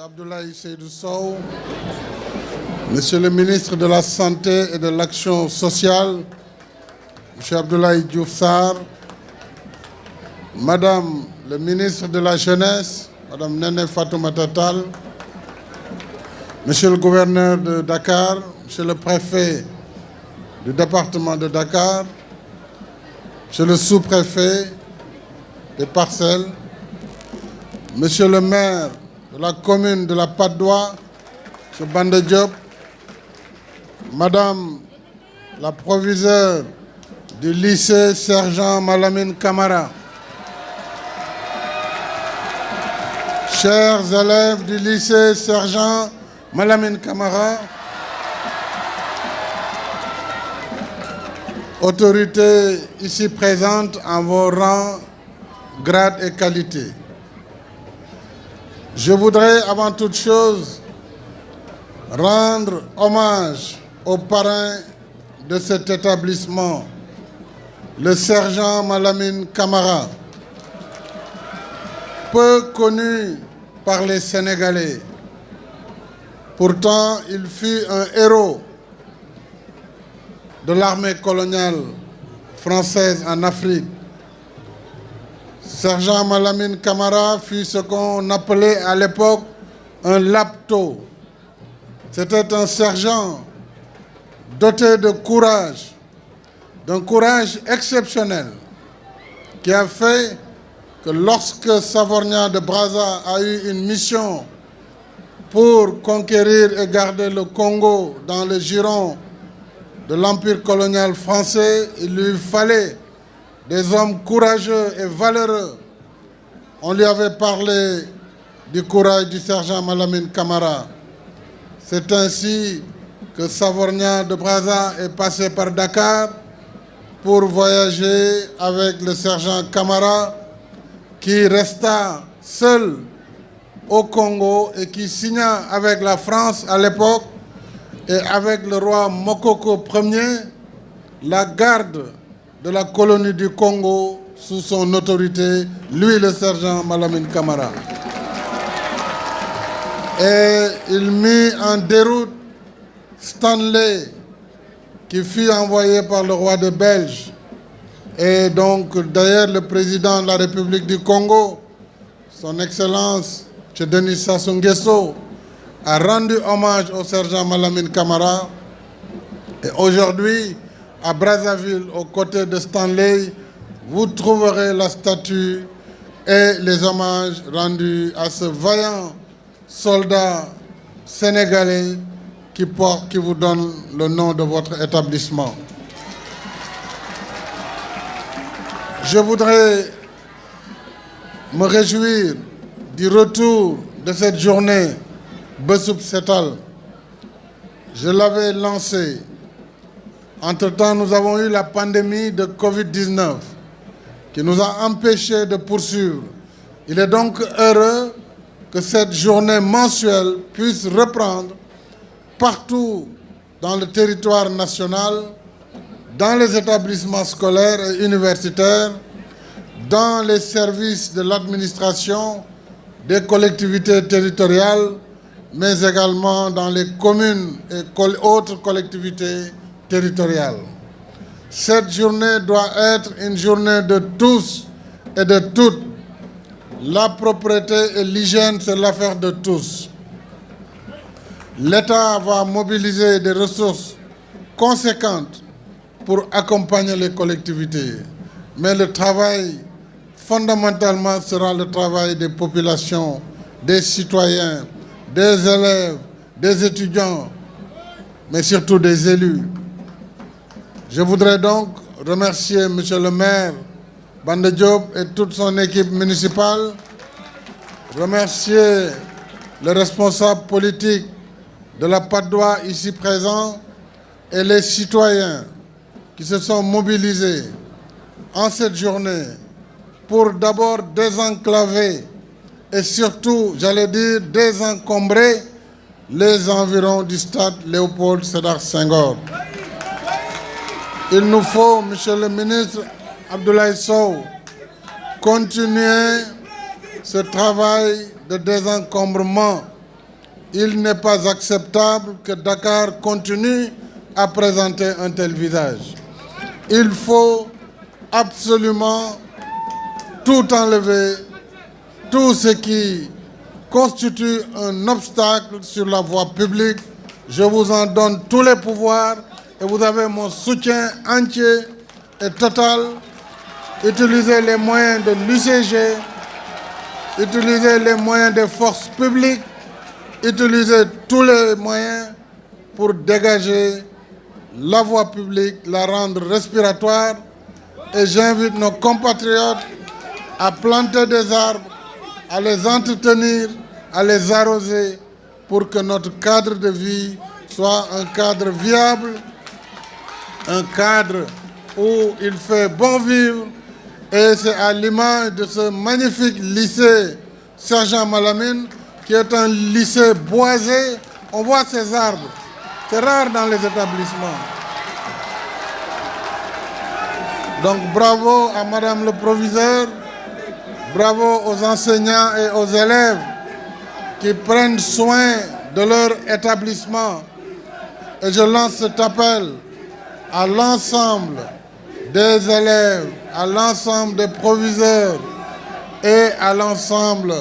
Abdoulaye Seydou Sow, Monsieur le ministre de la Santé et de l'Action sociale, Monsieur Abdoulaye Diouf Sarr, Madame le ministre de la Jeunesse, Madame Néné Fatoumata Tall, Monsieur le gouverneur de Dakar, Monsieur le préfet du département de Dakar, Monsieur le sous-préfet des Parcelles, Monsieur le maire de la commune de la Patte d'Oie, M. Banda Diop, Madame la proviseure du lycée Sergent Malamine Camara, chers élèves du lycée Sergent Malamine Camara, autorités ici présentes en vos rangs, grades et qualités. Je voudrais avant toute chose rendre hommage au parrain de cet établissement, le sergent Malamine Camara, peu connu par les Sénégalais. Pourtant, il fut un héros de l'armée coloniale française en Afrique. Sergent Malamine Camara fut ce qu'on appelait à l'époque un lapto. C'était un sergent doté de courage, d'un courage exceptionnel, qui a fait que lorsque Savorgnan de Brazza a eu une mission pour conquérir et garder le Congo dans le giron de l'empire colonial français, il lui fallait des hommes courageux et valeureux. On lui avait parlé du courage du sergent Malamine Camara. C'est ainsi que Savorgnan de Brazza est passé par Dakar pour voyager avec le sergent Camara, qui resta seul au Congo et qui signa avec la France à l'époque et avec le roi Mokoko Ier la garde de la colonie du Congo sous son autorité, lui le sergent Malamine Camara. Et il mit en déroute Stanley, qui fut envoyé par le roi de Belge. Et donc, d'ailleurs, le président de la République du Congo, son Excellence, M. Denis Sassou Nguesso, a rendu hommage au sergent Malamine Camara. Et aujourd'hui, à Brazzaville, aux côtés de Stanley, vous trouverez la statue et les hommages rendus à ce vaillant soldat sénégalais qui vous donne le nom de votre établissement. Je voudrais me réjouir du retour de cette journée Bessoub Setal. Je l'avais lancé. Entre-temps, nous avons eu la pandémie de Covid-19 qui nous a empêchés de poursuivre. Il est donc heureux que cette journée mensuelle puisse reprendre partout dans le territoire national, dans les établissements scolaires et universitaires, dans les services de l'administration, des collectivités territoriales, mais également dans les communes et autres collectivités territoriales. Cette journée doit être une journée de tous et de toutes. La propreté et l'hygiène, c'est l'affaire de tous. L'État va mobiliser des ressources conséquentes pour accompagner les collectivités. Mais le travail, fondamentalement, sera le travail des populations, des citoyens, des élèves, des étudiants, mais surtout des élus. Je voudrais donc remercier Monsieur le maire Banda Diop et toute son équipe municipale, remercier les responsables politiques de la Patte d'Oie ici présents et les citoyens qui se sont mobilisés en cette journée pour d'abord désenclaver et surtout, j'allais dire, désencombrer les environs du stade Léopold Sédar Senghor. Il nous faut, Monsieur le ministre Abdoulaye Sow, continuer ce travail de désencombrement il n'est pas acceptable que Dakar continue à présenter un tel visage. Il faut absolument tout enlever, tout ce qui constitue un obstacle sur la voie publique. Je vous en donne tous les pouvoirs et vous avez mon soutien entier et total. Utilisez les moyens de l'UCG, utilisez les moyens des forces publiques, utilisez tous les moyens pour dégager la voie publique, la rendre respiratoire. Et j'invite nos compatriotes à planter des arbres, à les entretenir, à les arroser pour que notre cadre de vie soit un cadre viable, un cadre où il fait bon vivre. Et c'est à l'image de ce magnifique lycée Sergent Malamine, qui est un lycée boisé. On voit ces arbres. C'est rare dans les établissements. Donc bravo à Madame le Proviseur, bravo aux enseignants et aux élèves qui prennent soin de leur établissement. Et je lance cet appel à l'ensemble des élèves, à l'ensemble des proviseurs et à l'ensemble,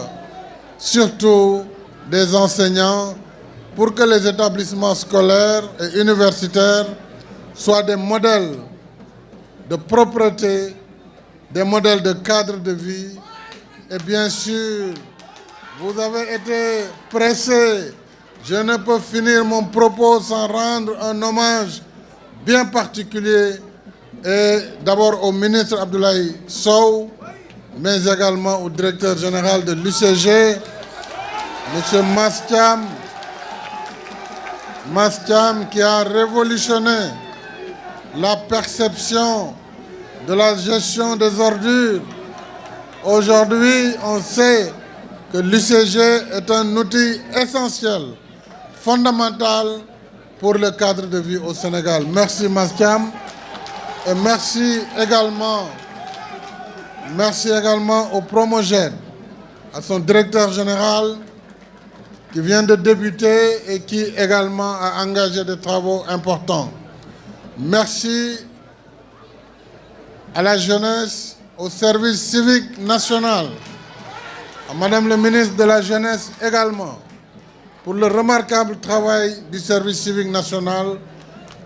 surtout, des enseignants, pour que les établissements scolaires et universitaires soient des modèles de propreté, des modèles de cadre de vie. Et bien sûr, vous avez été pressés. Je ne peux finir mon propos sans rendre un hommage bien particulier, et d'abord au ministre Abdoulaye Sow, mais également au directeur général de l'UCG, M. Mastiam, qui a révolutionné la perception de la gestion des ordures. Aujourd'hui, on sait que l'UCG est un outil essentiel, fondamental pour le cadre de vie au Sénégal. Merci Mastiam. Et merci également au Promogène, à son directeur général qui vient de débuter et qui également a engagé des travaux importants. Merci à la jeunesse, au service civique national, à Madame le ministre de la Jeunesse également, pour le remarquable travail du service civique national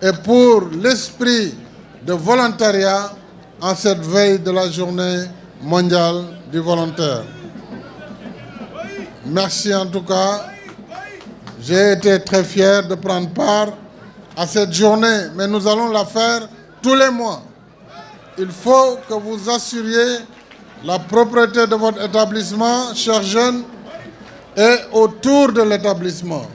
et pour l'esprit de volontariat en cette veille de la journée mondiale du volontaire. Merci en tout cas. J'ai été très fier de prendre part à cette journée, mais nous allons la faire tous les mois. Il faut que vous assuriez la propreté de votre établissement, chers jeunes, et autour de l'établissement.